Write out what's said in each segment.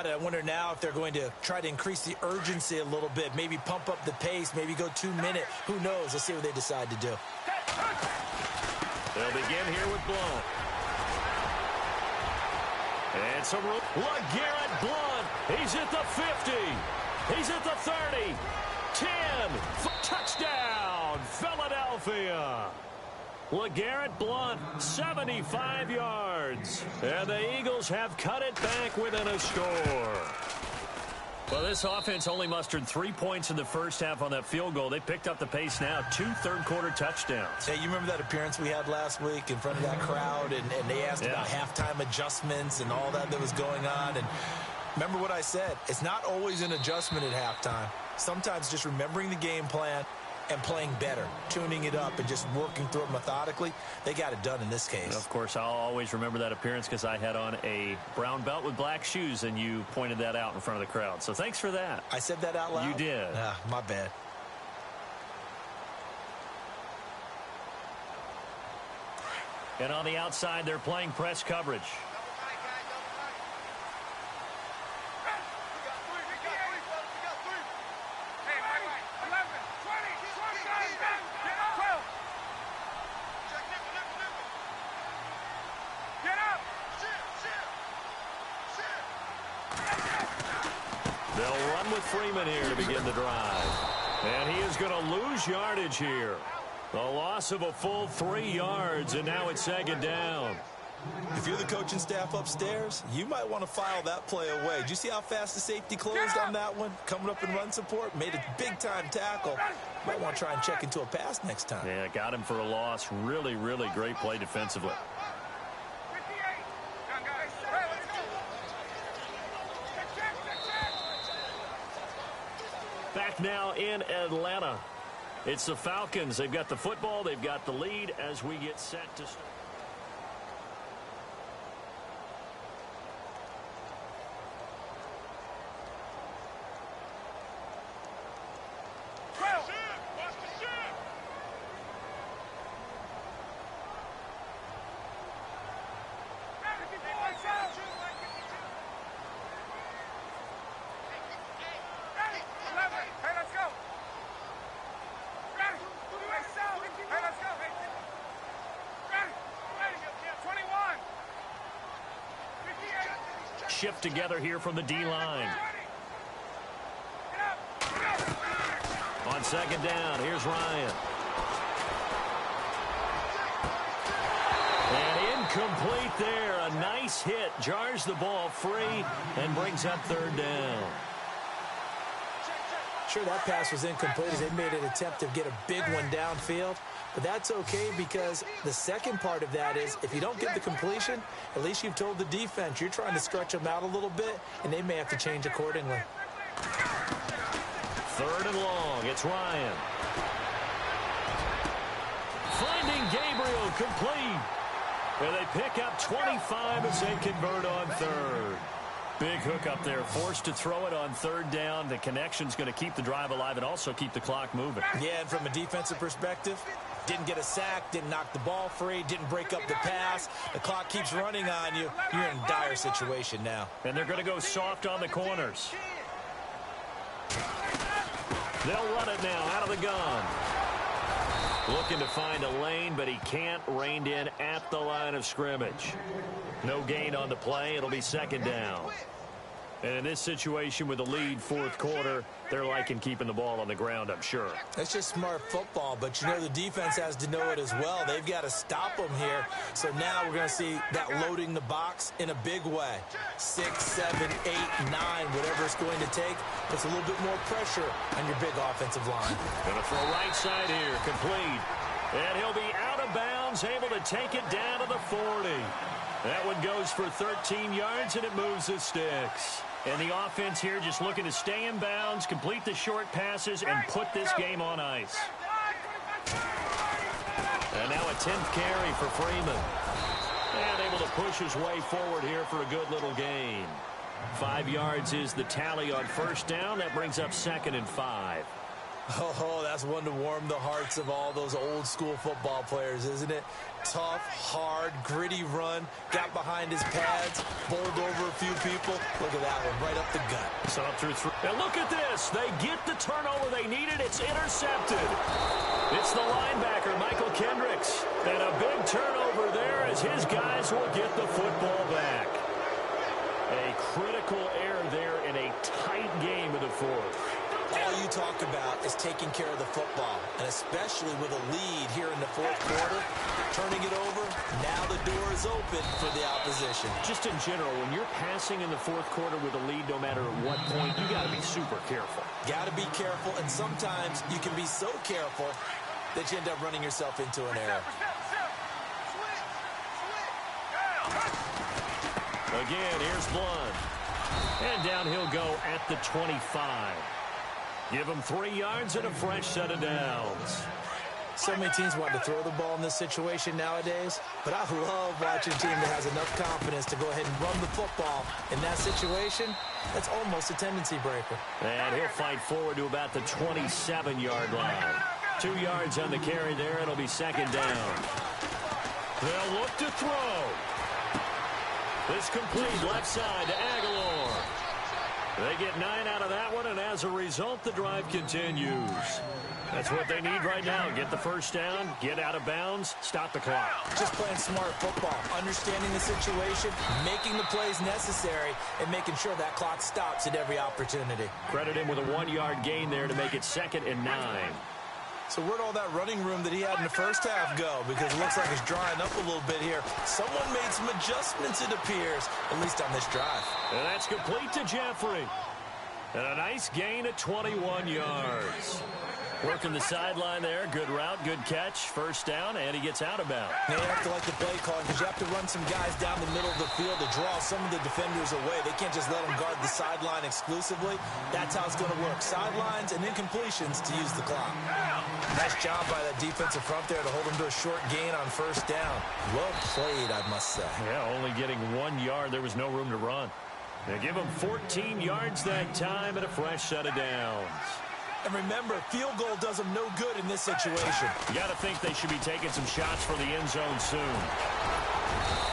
got it. I wonder now if they're going to try to increase the urgency a little bit, maybe pump up the pace, maybe go 2 minute. Who knows? Let's see what they decide to do. They'll begin here with Blunt. And some room. LeGarrette Blunt. He's at the 50. He's at the 30. 10. Touchdown, Philadelphia. LeGarrette Blunt, 75 yards. And the Eagles have cut it back within a score. Well, this offense only mustered 3 points in the first half on that field goal. They picked up the pace now. 2 third-quarter touchdowns. Hey, you remember that appearance we had last week in front of that crowd? And they asked about halftime adjustments and all that was going on. And remember what I said. It's not always an adjustment at halftime. Sometimes just remembering the game plan and playing better, tuning it up and just working through it methodically. They got it done in this case. Of course, I'll always remember that appearance because I had on a brown belt with black shoes, and you pointed that out in front of the crowd. So thanks for that. I said that out loud? You did. My bad. And on the outside, they're playing press coverage. Freeman here to begin the drive. And he is going to lose yardage here. A loss of a full 3 yards, and now it's second down. If you're the coaching staff upstairs, you might want to file that play away. Did you see how fast the safety closed on that one? Coming up in run support, made a big-time tackle. Might want to try and check into a pass next time. Yeah, got him for a loss. Really, really great play defensively. Back now in Atlanta. It's the Falcons. They've got the football. They've got the lead as we get set to start. Shift together here from the D-line. On second down, here's Ryan. And incomplete there. A nice hit. Jars the ball free and brings up third down. Sure, that pass was incomplete as they made an attempt to get a big one downfield. But that's okay because the second part of that is if you don't get the completion, at least you've told the defense you're trying to stretch them out a little bit, and they may have to change accordingly. Third and long. It's Ryan. Finding Gabriel complete. And they pick up 25 as they convert on third. Big hook up there, forced to throw it on third down. The connection's going to keep the drive alive and also keep the clock moving. Yeah, and from a defensive perspective, didn't get a sack, didn't knock the ball free, didn't break up the pass. The clock keeps running on you. You're in a dire situation now. And they're going to go soft on the corners. They'll run it now out of the gun. Looking to find a lane, but he can't. Reined in at the line of scrimmage. No gain on the play. It'll be second down. And in this situation with the lead fourth quarter, they're liking keeping the ball on the ground, I'm sure. That's just smart football, but you know the defense has to know it as well. They've got to stop them here. So now we're going to see that loading the box in a big way. 6, 7, 8, 9, whatever it's going to take, puts a little bit more pressure on your big offensive line. Going to throw right side here, complete. And he'll be out of bounds, able to take it down to the 40. That one goes for 13 yards, and it moves the sticks. And the offense here just looking to stay in bounds, complete the short passes, and put this game on ice. And now a 10th carry for Freeman. And able to push his way forward here for a good little gain. 5 yards is the tally on first down. That brings up 2nd and 5. Oh, that's one to warm the hearts of all those old school football players, isn't it? Tough, hard, gritty run, got behind his pads, bowled over a few people. Look at that one, right up the gut. So up through three. And look at this. They get the turnover they needed. It's intercepted. It's the linebacker, Michael Kendricks. And a big turnover there as his guys will get the football back. A critical error there in a tight game of the fourth. All you talk about is taking care of the football, and especially with a lead here in the fourth quarter, turning it over, now the door is open for the opposition. Just in general, when you're passing in the fourth quarter with a lead, no matter at what point, you got to be super careful. Got to be careful, and sometimes you can be so careful that you end up running yourself into an error. Again, here's Blunt. And down he'll go at the 25. Give him 3 yards and a fresh set of downs. So many teams want to throw the ball in this situation nowadays, but I love watching a team that has enough confidence to go ahead and run the football. In that situation, that's almost a tendency breaker. And he'll fight forward to about the 27-yard line. 2 yards on the carry there. It'll be second down. They'll look to throw. This complete left side to Aguilar. They get 9 out of that one, and as a result, the drive continues. That's what they need right now. Get the first down, get out of bounds, stop the clock. Just playing smart football, understanding the situation, making the plays necessary, and making sure that clock stops at every opportunity. Credit him with a 1-yard gain there to make it 2nd and 9. So where'd all that running room that he had in the first half go? Because it looks like it's drying up a little bit here. Someone made some adjustments, it appears, at least on this drive. And that's complete to Jeffrey. And a nice gain at 21 yards. Working the sideline there. Good route, good catch. First down, and he gets out of bounds. They have to like the play calling because you have to run some guys down the middle of the field to draw some of the defenders away. They can't just let them guard the sideline exclusively. That's how it's going to work. Sidelines and incompletions to use the clock. Nice job by that defensive front there to hold them to a short gain on first down. Well played, I must say. Yeah, only getting 1 yard. There was no room to run. They give him 14 yards that time and a fresh set of downs. And remember, field goal does them no good in this situation. You got to think they should be taking some shots for the end zone soon.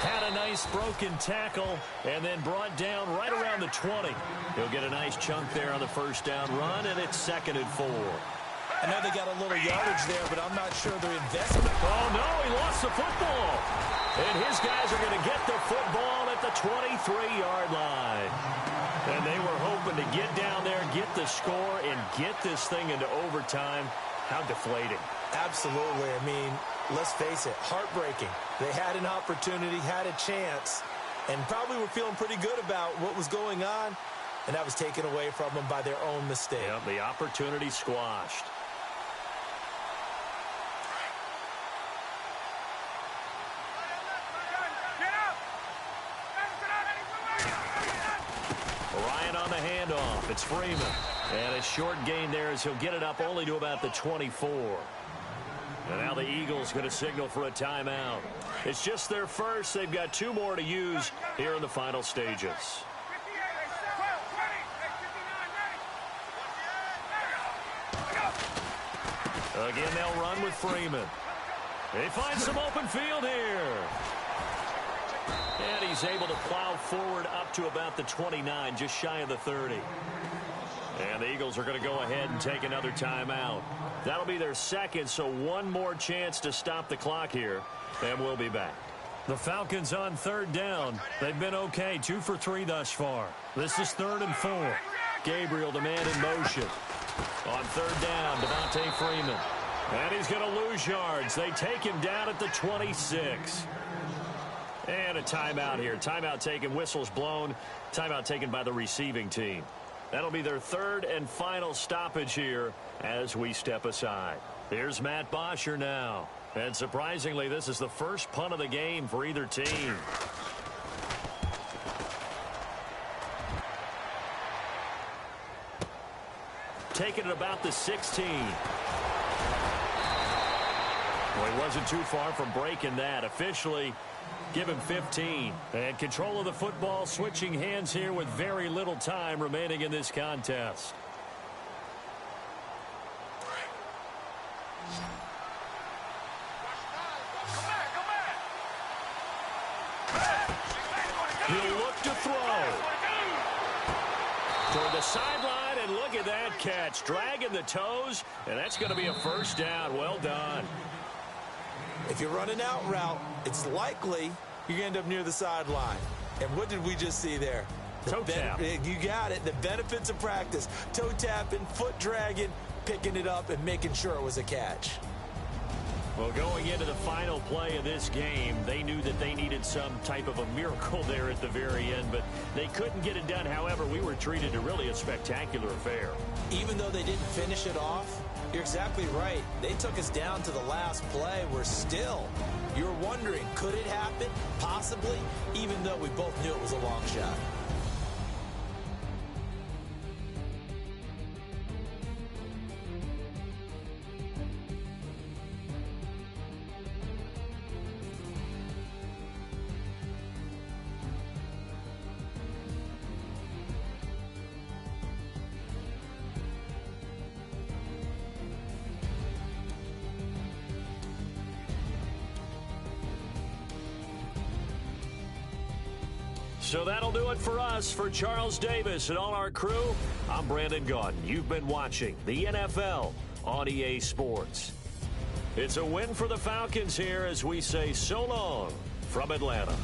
Had a nice broken tackle and then brought down right around the 20. He'll get a nice chunk there on the first down run, and it's 2nd and 4. I know they got a little yardage there, but I'm not sure their investment. Oh, no, he lost the football. And his guys are going to get the football at the 23-yard line. And they were hoping to get down there, get the score, and get this thing into overtime. How deflating. Absolutely. I mean, let's face it, heartbreaking. They had an opportunity, had a chance, and probably were feeling pretty good about what was going on, and that was taken away from them by their own mistake. Yep, the opportunity squashed. Ryan on the handoff. It's Freeman. And a short gain there as he'll get it up only to about the 24. And now the Eagles going to signal for a timeout. It's just their first. They've got 2 more to use here in the final stages. Again, they'll run with Freeman. They find some open field here. And he's able to plow forward up to about the 29, just shy of the 30. And the Eagles are going to go ahead and take another timeout. That'll be their second, so 1 more chance to stop the clock here, and we'll be back. The Falcons on 3rd down. They've been okay, 2 for 3 thus far. This is 3rd and 4. Gabriel, the man in motion. On 3rd down, Devontae Freeman. And he's going to lose yards. They take him down at the 26. And a timeout here. Timeout taken, whistles blown. Timeout taken by the receiving team. That'll be their 3rd and final stoppage here as we step aside. Here's Matt Bosher now. And surprisingly, this is the first punt of the game for either team. Taken at about the 16. Well, he wasn't too far from breaking that. Officially, give him 15. And control of the football, switching hands here with very little time remaining in this contest. toward the sideline, and look at that catch. Dragging the toes, and that's going to be a first down. Well done. If you're running out route, it's likely you're going to end up near the sideline. And what did we just see there? Toe tap. You got it. The benefits of practice. Toe tapping, foot dragging, picking it up, and making sure it was a catch. Well, going into the final play of this game, they knew that they needed some type of a miracle there at the very end, but they couldn't get it done. However, we were treated to really a spectacular affair. Even though they didn't finish it off, you're exactly right. They took us down to the last play. We're still, you're wondering, could it happen? Possibly, even though we both knew it was a long shot. So that'll do it for us. For Charles Davis and all our crew, I'm Brandon Gaudin. You've been watching the NFL on EA Sports. It's a win for the Falcons here as we say so long from Atlanta.